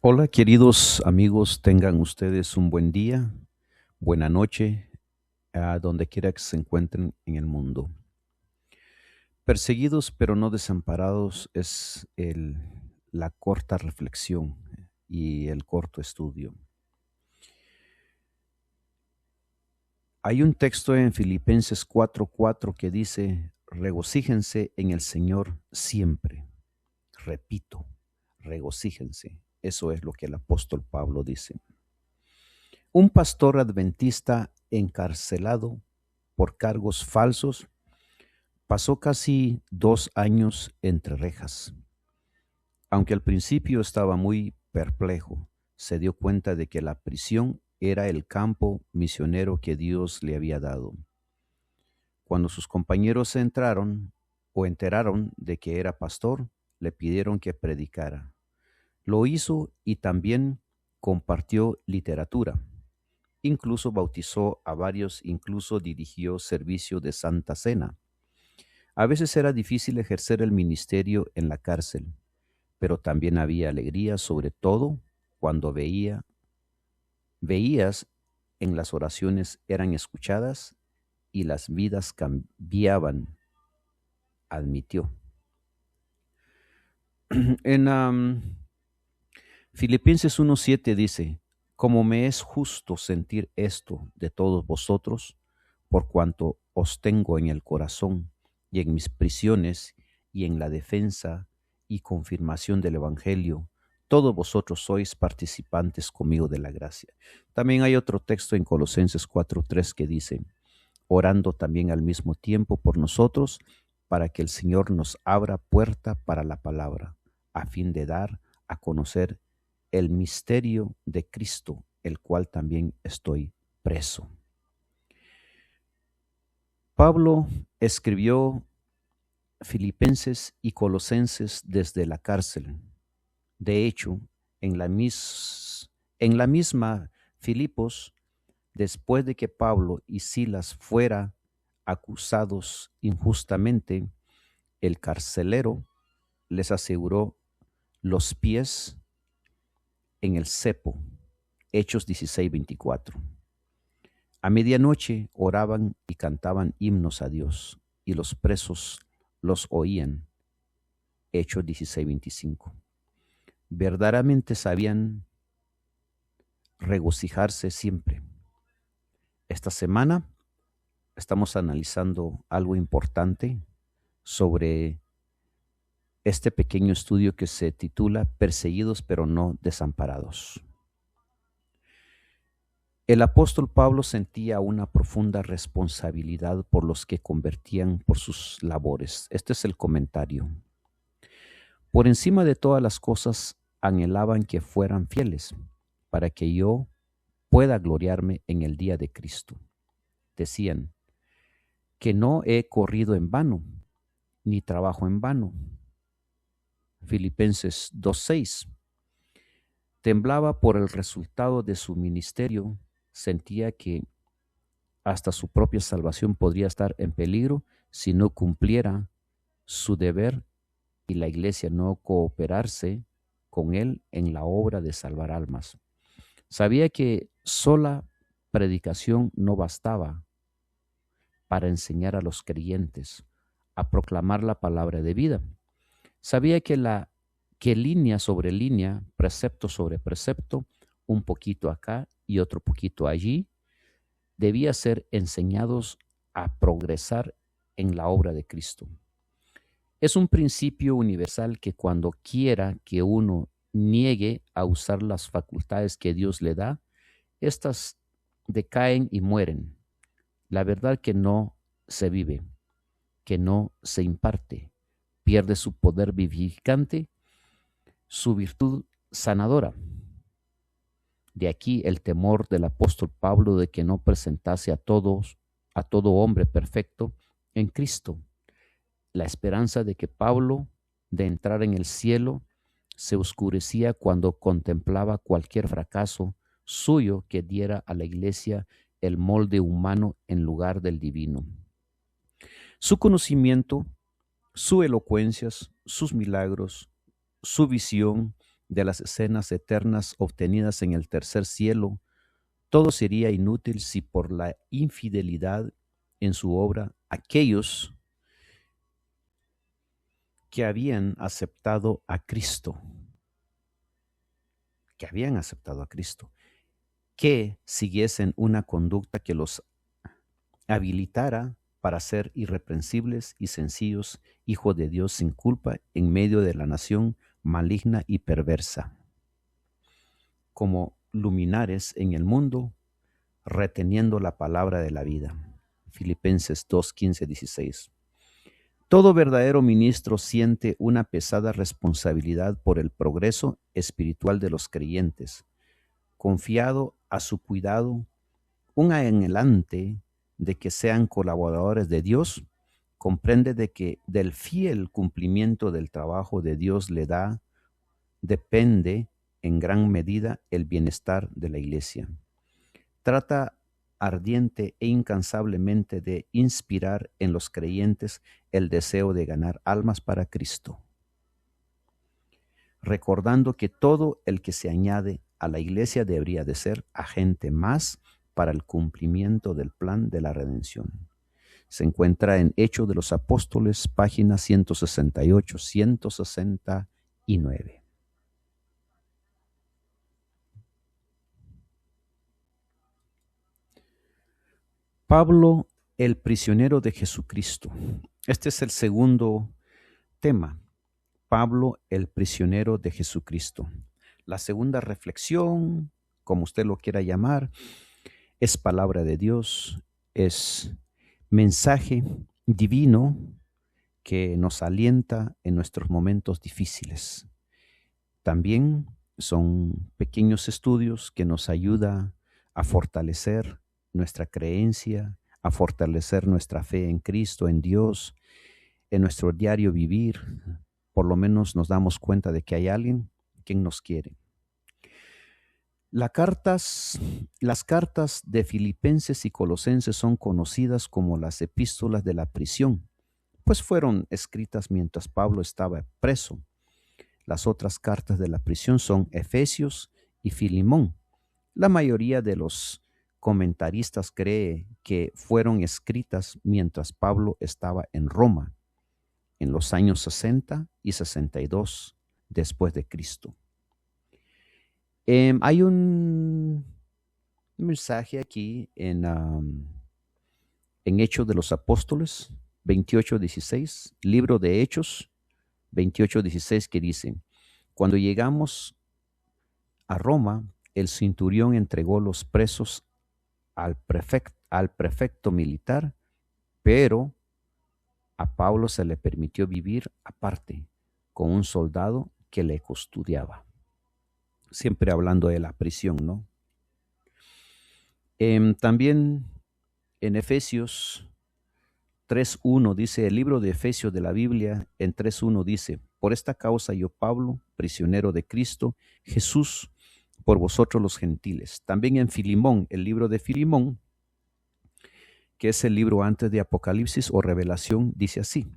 Hola, queridos amigos, tengan ustedes un buen día, buena noche, a donde quiera que se encuentren en el mundo. Perseguidos pero no desamparados es la corta reflexión y el corto estudio. Hay un texto en Filipenses 4:4 que dice, regocíjense en el Señor siempre. Repito, regocíjense. Eso es lo que el apóstol Pablo dice. Un pastor adventista encarcelado por cargos falsos pasó casi 2 años entre rejas. Aunque al principio estaba muy perplejo, se dio cuenta de que la prisión era el campo misionero que Dios le había dado. Cuando sus compañeros se enteraron de que era pastor, le pidieron que predicara. Lo hizo y también compartió literatura. Incluso bautizó a varios, incluso dirigió servicio de Santa Cena. A veces era difícil ejercer el ministerio en la cárcel, pero también había alegría, sobre todo cuando veías en las oraciones eran escuchadas y las vidas cambiaban, admitió. En Filipenses 1:7 dice, como me es justo sentir esto de todos vosotros, por cuanto os tengo en el corazón y en mis prisiones y en la defensa y confirmación del Evangelio, todos vosotros sois participantes conmigo de la gracia. También hay otro texto en Colosenses 4:3 que dice, orando también al mismo tiempo por nosotros, para que el Señor nos abra puerta para la palabra, a fin de dar a conocer el misterio de Cristo, el cual también estoy preso. Pablo escribió Filipenses y Colosenses desde la cárcel. De hecho, en la misma Filipos, después de que Pablo y Silas fueran acusados injustamente, el carcelero les aseguró los pies en el cepo. Hechos 16:24. A medianoche oraban y cantaban himnos a Dios, y los presos los oían. Hechos 16:25. Verdaderamente sabían regocijarse siempre. Esta semana estamos analizando algo importante sobre este pequeño estudio que se titula Perseguidos pero no desamparados. El apóstol Pablo sentía una profunda responsabilidad por los que convertían por sus labores. Este es el comentario. Por encima de todas las cosas, anhelaban que fueran fieles, para que yo pueda gloriarme en el día de Cristo. Decían que no he corrido en vano, ni trabajo en vano. Filipenses 2:6. Temblaba por el resultado de su ministerio, sentía que hasta su propia salvación podría estar en peligro si no cumpliera su deber y la iglesia no cooperarse con él en la obra de salvar almas. Sabía que sola predicación no bastaba para enseñar a los creyentes a proclamar la palabra de vida. Sabía que línea sobre línea, precepto sobre precepto, un poquito acá y otro poquito allí, debía ser enseñados a progresar en la obra de Cristo. Es un principio universal que cuando quiera que uno niegue a usar las facultades que Dios le da, éstas decaen y mueren. La verdad que no se vive, que no se imparte, pierde su poder vivificante, su virtud sanadora. De aquí el temor del apóstol Pablo de que no presentase a todo hombre perfecto en Cristo. La esperanza de que Pablo, de entrar en el cielo, se oscurecía cuando contemplaba cualquier fracaso suyo que diera a la iglesia el molde humano en lugar del divino. Su conocimiento, su elocuencia, sus milagros, su visión de las escenas eternas obtenidas en el tercer cielo, todo sería inútil si por la infidelidad en su obra aquellos que habían aceptado a Cristo, que siguiesen una conducta que los habilitara para ser irreprensibles y sencillos hijos de Dios sin culpa en medio de la nación maligna y perversa, como luminares en el mundo, reteniendo la palabra de la vida. Filipenses 2, 15, 16. Todo verdadero ministro siente una pesada responsabilidad por el progreso espiritual de los creyentes, confiado a su cuidado, un anhelante de que sean colaboradores de Dios, comprende de que del fiel cumplimiento del trabajo de Dios depende en gran medida el bienestar de la iglesia. Trata ardiente e incansablemente de inspirar en los creyentes el deseo de ganar almas para Cristo, recordando que todo el que se añade a la iglesia debería de ser agente más para el cumplimiento del plan de la redención. Se encuentra en Hechos de los Apóstoles, páginas 168, 169. Pablo, el prisionero de Jesucristo. Este es el segundo tema. Pablo, el prisionero de Jesucristo. La segunda reflexión, como usted lo quiera llamar, es palabra de Dios, es mensaje divino que nos alienta en nuestros momentos difíciles. También son pequeños estudios que nos ayudan a fortalecer nuestra creencia, a fortalecer nuestra fe en Cristo, en Dios, en nuestro diario vivir. Por lo menos nos damos cuenta de que hay alguien quien nos quiere. Las cartas de Filipenses y Colosenses son conocidas como las epístolas de la prisión, pues fueron escritas mientras Pablo estaba preso. Las otras cartas de la prisión son Efesios y Filemón. La mayoría de los comentaristas cree que fueron escritas mientras Pablo estaba en Roma, en los años 60 y 62 después de Cristo. Hay un mensaje aquí en Hechos de los Apóstoles 28:16, libro de Hechos 28:16, que dice: cuando llegamos a Roma, el centurión entregó los presos al prefecto militar, pero a Pablo se le permitió vivir aparte con un soldado que le custodiaba. Siempre hablando de la prisión, ¿no? También en Efesios 3:1 dice, el libro de Efesios de la Biblia, en 3:1 dice: por esta causa yo, Pablo, prisionero de Cristo Jesús, por vosotros los gentiles. También en Filemón, el libro de Filemón, que es el libro antes de Apocalipsis o Revelación, dice así: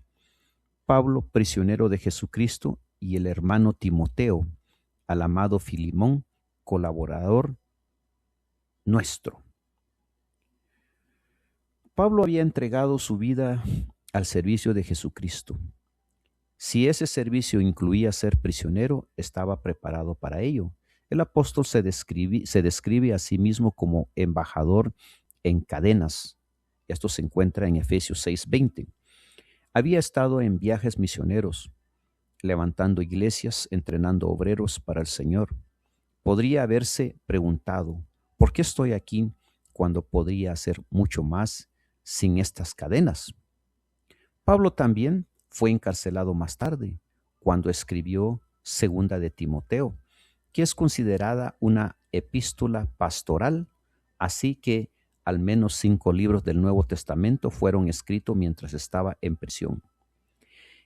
Pablo, prisionero de Jesucristo, y el hermano Timoteo, al amado Filemón, colaborador nuestro. Pablo había entregado su vida al servicio de Jesucristo. Si ese servicio incluía ser prisionero, estaba preparado para ello. El apóstol se describe a sí mismo como embajador en cadenas. Esto se encuentra en Efesios 6:20. Había estado en viajes misioneros, levantando iglesias, entrenando obreros para el Señor. Podría haberse preguntado, ¿por qué estoy aquí cuando podría hacer mucho más sin estas cadenas? Pablo también fue encarcelado más tarde, cuando escribió Segunda de Timoteo, que es considerada una epístola pastoral, así que al menos 5 libros del Nuevo Testamento fueron escritos mientras estaba en prisión.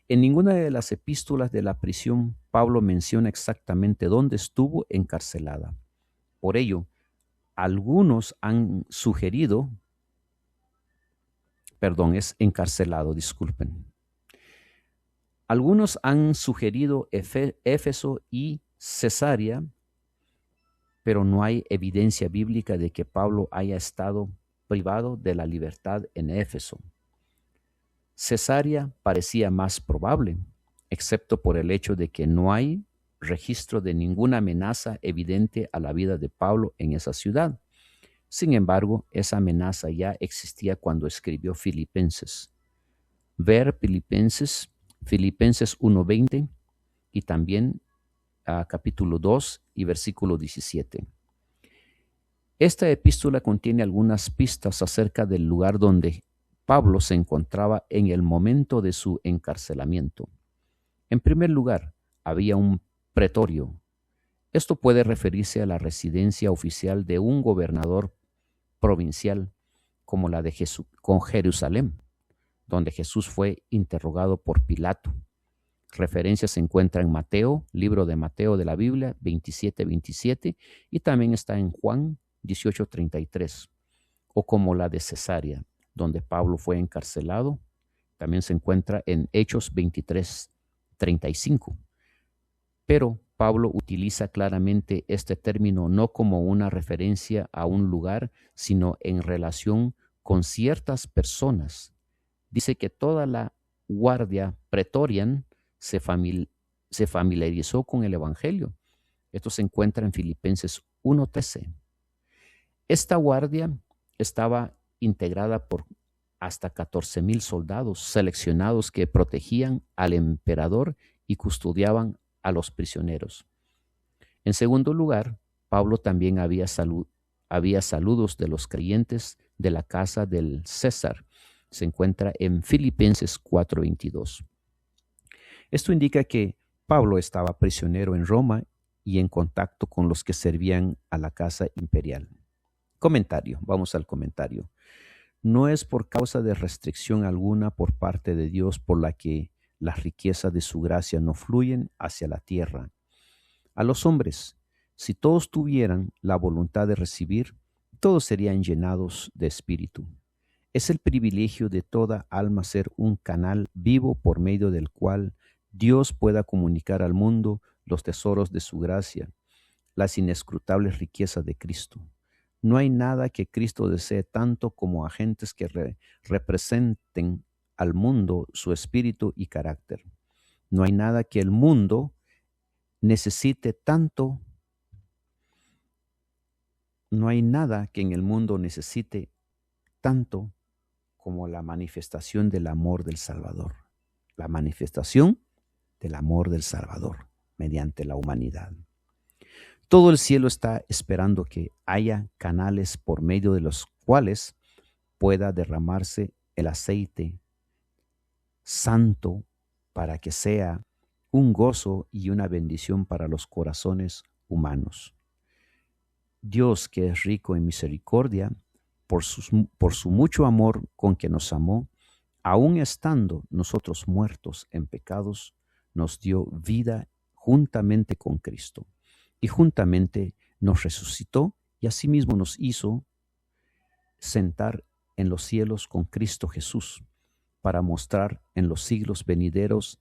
En ninguna de las epístolas de la prisión Pablo menciona exactamente dónde estuvo encarcelada. Por ello, algunos han sugerido, Algunos han sugerido Éfeso y Cesarea, pero no hay evidencia bíblica de que Pablo haya estado privado de la libertad en Éfeso. Cesarea parecía más probable, excepto por el hecho de que no hay registro de ninguna amenaza evidente a la vida de Pablo en esa ciudad. Sin embargo, esa amenaza ya existía cuando escribió Filipenses. Ver Filipenses 1:20 y también capítulo 2 y versículo 17. Esta epístola contiene algunas pistas acerca del lugar donde Pablo se encontraba en el momento de su encarcelamiento. En primer lugar, había un pretorio. Esto puede referirse a la residencia oficial de un gobernador provincial, como la de Jerusalén, donde Jesús fue interrogado por Pilato. Referencia se encuentra en Mateo, libro de Mateo de la Biblia, 27:27, y también está en Juan 18:33, o como la de Cesarea, donde Pablo fue encarcelado. También se encuentra en Hechos 23:35. Pero Pablo utiliza claramente este término no como una referencia a un lugar, sino en relación con ciertas personas. Dice que toda la guardia pretorian se familiarizó con el Evangelio. Esto se encuentra en Filipenses 1:13. Esta guardia estaba integrada por hasta 14,000 soldados seleccionados que protegían al emperador y custodiaban a los prisioneros. En segundo lugar, Pablo también había saludos de los creyentes de la casa del César. Se encuentra en Filipenses 4:22. Esto indica que Pablo estaba prisionero en Roma y en contacto con los que servían a la casa imperial. Comentario, vamos al comentario. No es por causa de restricción alguna por parte de Dios por la que las riquezas de su gracia no fluyen hacia la tierra. A los hombres, si todos tuvieran la voluntad de recibir, todos serían llenados de espíritu. Es el privilegio de toda alma ser un canal vivo por medio del cual Dios pueda comunicar al mundo los tesoros de su gracia, las inescrutables riquezas de Cristo. No hay nada que Cristo desee tanto como agentes que representen al mundo su espíritu y carácter. No hay nada que el mundo necesite tanto. No hay nada que en el mundo necesite tanto como la manifestación del amor del Salvador. La manifestación del amor del Salvador mediante la humanidad. Todo el cielo está esperando que haya canales por medio de los cuales pueda derramarse el aceite santo para que sea un gozo y una bendición para los corazones humanos. Dios, que es rico en misericordia, por su mucho amor con que nos amó, aun estando nosotros muertos en pecados, nos dio vida juntamente con Cristo. Y juntamente nos resucitó y asimismo nos hizo sentar en los cielos con Cristo Jesús, para mostrar en los siglos venideros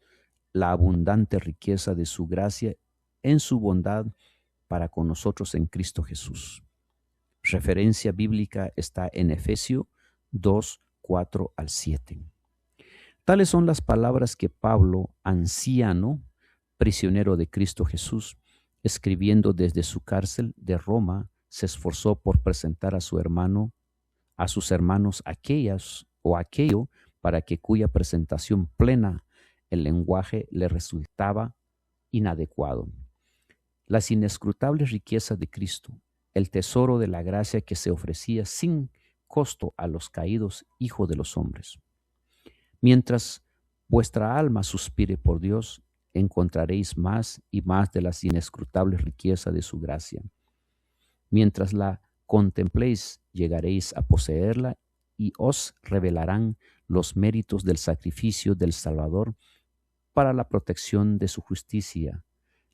la abundante riqueza de su gracia en su bondad para con nosotros en Cristo Jesús. Referencia bíblica está en Efesios 2:4-7. Tales son las palabras que Pablo, anciano, prisionero de Cristo Jesús, escribiendo desde su cárcel de Roma, se esforzó por presentar a sus hermanos aquello para que cuya presentación plena el lenguaje le resultaba inadecuado. Las inescrutables riquezas de Cristo, el tesoro de la gracia que se ofrecía sin costo a los caídos hijos de los hombres. Mientras vuestra alma suspire por Dios, encontraréis más y más de las inescrutables riquezas de su gracia. Mientras la contempléis, llegaréis a poseerla y os revelarán los méritos del sacrificio del Salvador para la protección de su justicia,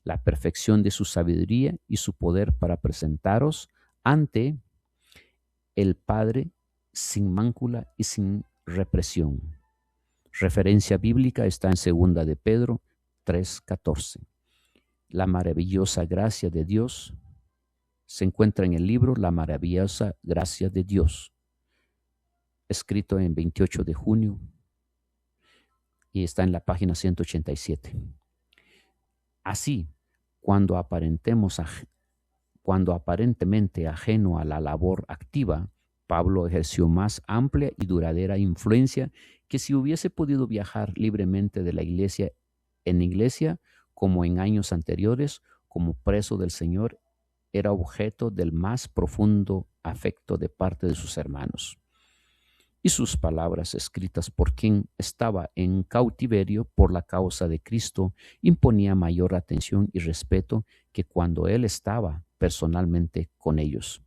la perfección de su sabiduría y su poder para presentaros ante el Padre sin mácula y sin represión. Referencia bíblica está en 2 de Pedro 3:14. La maravillosa gracia de Dios se encuentra en el libro La maravillosa gracia de Dios, escrito en 28 de junio y está en la página 187. Así, cuando aparentemente ajeno a la labor activa, Pablo ejerció más amplia y duradera influencia que si hubiese podido viajar libremente de la iglesia en iglesia, como en años anteriores, como preso del Señor, era objeto del más profundo afecto de parte de sus hermanos. Y sus palabras, escritas por quien estaba en cautiverio por la causa de Cristo, imponía mayor atención y respeto que cuando él estaba personalmente con ellos,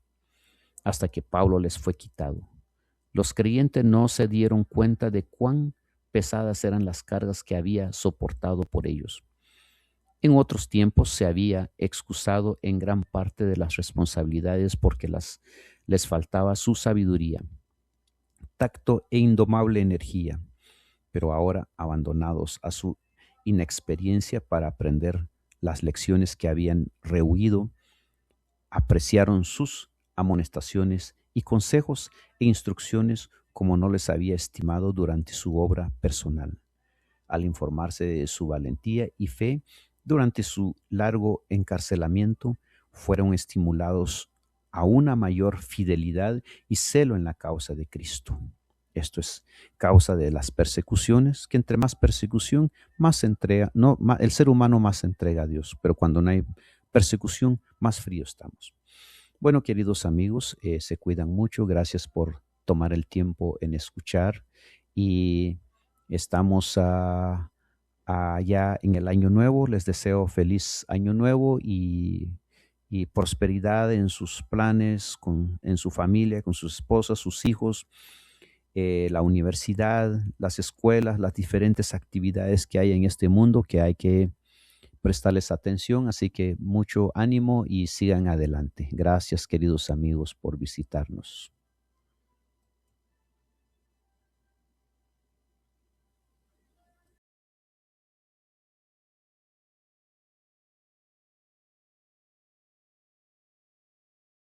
hasta que Pablo les fue quitado. Los creyentes no se dieron cuenta de cuán pesadas eran las cargas que había soportado por ellos. En otros tiempos se había excusado en gran parte de las responsabilidades porque les faltaba su sabiduría, tacto e indomable energía, pero ahora, abandonados a su inexperiencia para aprender las lecciones que habían rehuido, apreciaron sus amonestaciones y consejos e instrucciones como no les había estimado durante su obra personal. Al informarse de su valentía y fe durante su largo encarcelamiento, fueron estimulados a una mayor fidelidad y celo en la causa de Cristo. Esto es causa de las persecuciones, que entre más persecución, más entrega, no, el ser humano más se entrega a Dios, pero cuando no hay persecución, más frío estamos. Bueno, queridos amigos, se cuidan mucho. Gracias por tomar el tiempo en escuchar y estamos ya en el año nuevo. Les deseo feliz año nuevo y prosperidad en sus planes, en su familia, con sus esposas, sus hijos, la universidad, las escuelas, las diferentes actividades que hay en este mundo que hay que prestarles atención. Así que mucho ánimo y sigan adelante. Gracias, queridos amigos, por visitarnos.